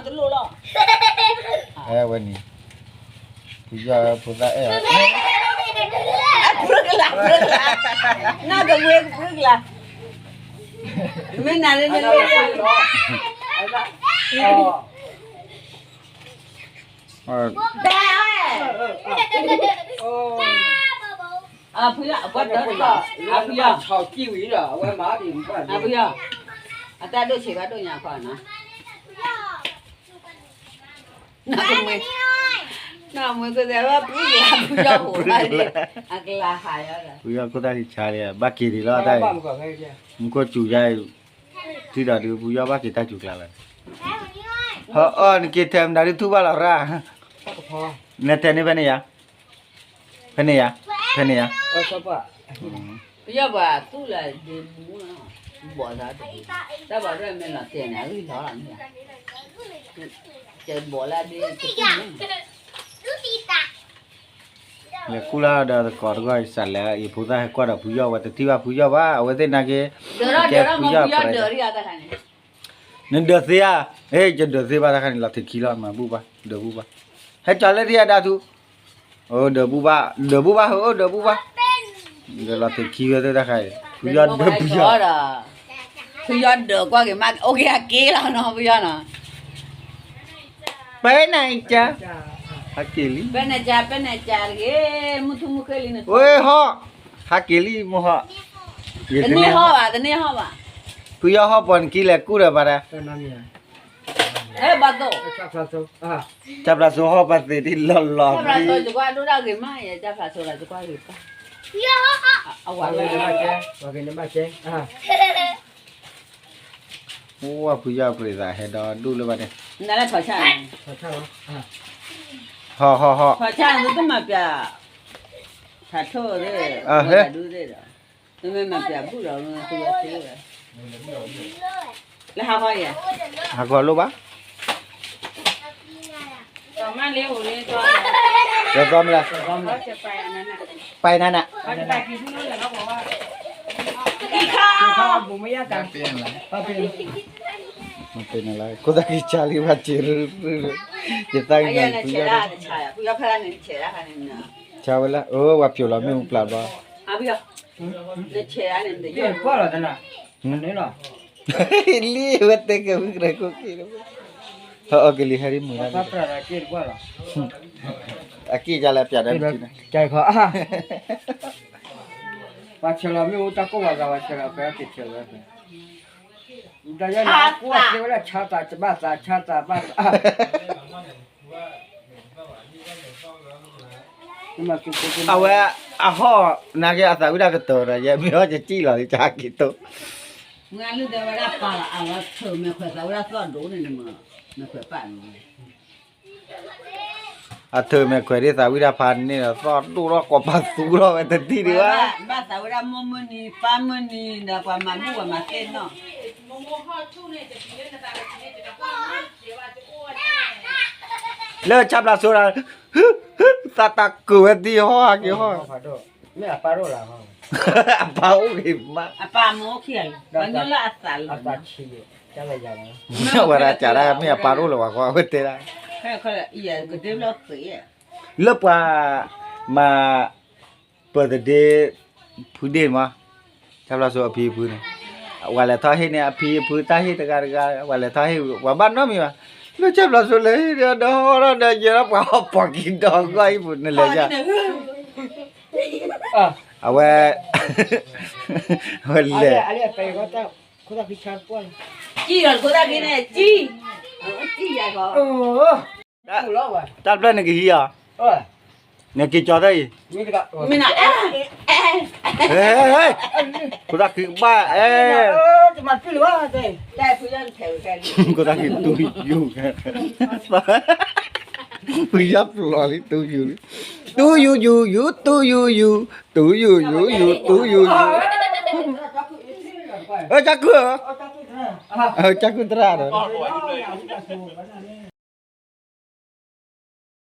ตลอดล่ะวันนี้ผู้ยาผู้ตาพรึกละน่าจะเวกพรึกละไม่นานเลยเนี่ยแบ๊ผู้ยาวัดเด้อผู้ยา炒鸡尾了，我马里不管。ผู้ยาแต่ดูเฉยก็ดูอย่างก่อนนะน่าจะไม่น่าไม่ก็แต่ว่าผู้ยาหัวอะไรอักลาหายอะไรผู้ยาก็ได้ชาเลยบักกี้ดีแล้วได้มึงก็จู่ใจที่เราดูผู้ยาบักกี้ได้จู่กลางเลยนี่คิดแทมได้ทุบบ้าละร่าเนี่ยเทนี่เป็นยังเป็นยังเป็นยัง什么？要不都来的木了，没啥的，再把这没了点了，给他了呢，这没了的，เนี่ยกูล่าเดี๋ยวก่อนก็สั่นแล้วอีผู้ตาให้กว่าผู้ยาว่าแต่ที่ว่าผู้ยาว่าเอาไว้ที่นั่นแกผู้ยาไปนั่นเดือดเสียจะเดือดเสียบ้าตาขันเราถึงขี้ร้อนมาบูบ้าเดือดบูบ้าให้จอดเลยที่อาดาทูเดือดบูบ้าเดือดบูบ้าเดือดบูบ้าเดี๋ยวเราถึงขี้ไว้ที่ตาขันผู้ยาเดือดผู้ยาผู้ยาเดือดกว่ากี่มากโอเคเก๋แล้วเนาะผู้ยาเนาะไปไหนจ๊ะฮักเกลี่เป็นไหนจ้าเก๋มุทุมุเคลีเนี่ยโอ้ยฮะฮักเกลี่มั้งฮะแต่นี่ฮะว่ะผู้ยาฮะปนกี่เล็กกูเด้อบ้าระบัดโตจับลาโซ่ฮะปัดที่หล่อจับลาโซ่จะว่าดูได้กี่มาจับลาโซ่จะว่ากี่ป้าเอาไว้โอ้ผู้ยาผู้ใหญ่ให้ดอดูเลยบ้าเนี่ยนั่นแหละถอยช่างฮะถอยช่างรู้ไหมพี่ถ้าโทษเลยดูเลยเหรอทำไมมาพี่พูดเราเนี่ยคุยกันเลยแล้วหายังหาคนรู้ปะต่อมาเร็วเลยตัวเดี๋ยวก็ไม่ละจะไปนั่นน่ะไปกี่ทุ่มเลยเขาบอกว่าข้าวบุ้มยาการเปลี่ยนละมันเป็นอะไรก็ได้ชาลีบัจิรจะตั้งยังผู้ยาผู้ยาพลังเนี่ยเชื่อกันเนี่ยชาวละว่าผิวเราไม่มุกลาบ้าผู้ยาเนี่ยเชื่อเนี่ยเยอะกว่าหรอท่านน่ะนี่หรอลีวัดเตะมึงไรก็คิดoke lihat ini murah apa rakit gua lah aki jalan piada cai kho pachela mi uta ko wa wa chela pa kichela uda ya na ko chela chata ba awe aho nage asa udah ketora ya mi ho chi lo cha gitu ngalu de wala pala awa thu me khwa sa wala son do ne ma me khwa pan เธอไม่เคยได้สาวิราพันนี่นะสอนดูรอกกว่าปัสสุรอไปทันทีดีวะบ้าสาวิรามมุนีปามุนีนะกว่ามาบุกว่ามาเต้นเนาะเลิกจับลาสุราตาตะกูเวทีห้อกี่ห้อไม่อาปาโรล่ะอาปาโอเคมาอาปาโมเขียนมันยังละอัศลอาปาชีจังเลยยังไม่ว่าจะได้ไม่อาปาโรหรอกว่าเวทีได้เขาอยากก็เดี๋ยวเราเคยเลิกว่ามาเปิดเดย์พูดเด่นวะจับลาสุราพี่พูดเนี่ยวันละท้ายเนี่ยพี่พูดท้ายตะการวันละท้ายว่าบ้านน้องมีวะแล้วจับลาสุราเดี๋ยวเราเดี๋ยวจะรับว่าปอกินดอกก็ไอ้พูดนั่นเลยจ้ะเอาไว้เลยอะไรไปก็จะเขาจะพิชาร์ป้อนจี้หรอเขาจะกินเนี่ยจี้ใหญ่กว่าจับเล่นกี่ฮีอ่ะเนี่ยกี่จอได้ไม่น่าเฮ้ยกูจะกินบ้าจะมาฟิลว่าได้ผู้ยันแถวกันกูจะกินตู้อยู่ผู้ยับรอลิตู้อยู่ตู้อยู่ตู้อยู่จักรจักรตราเลย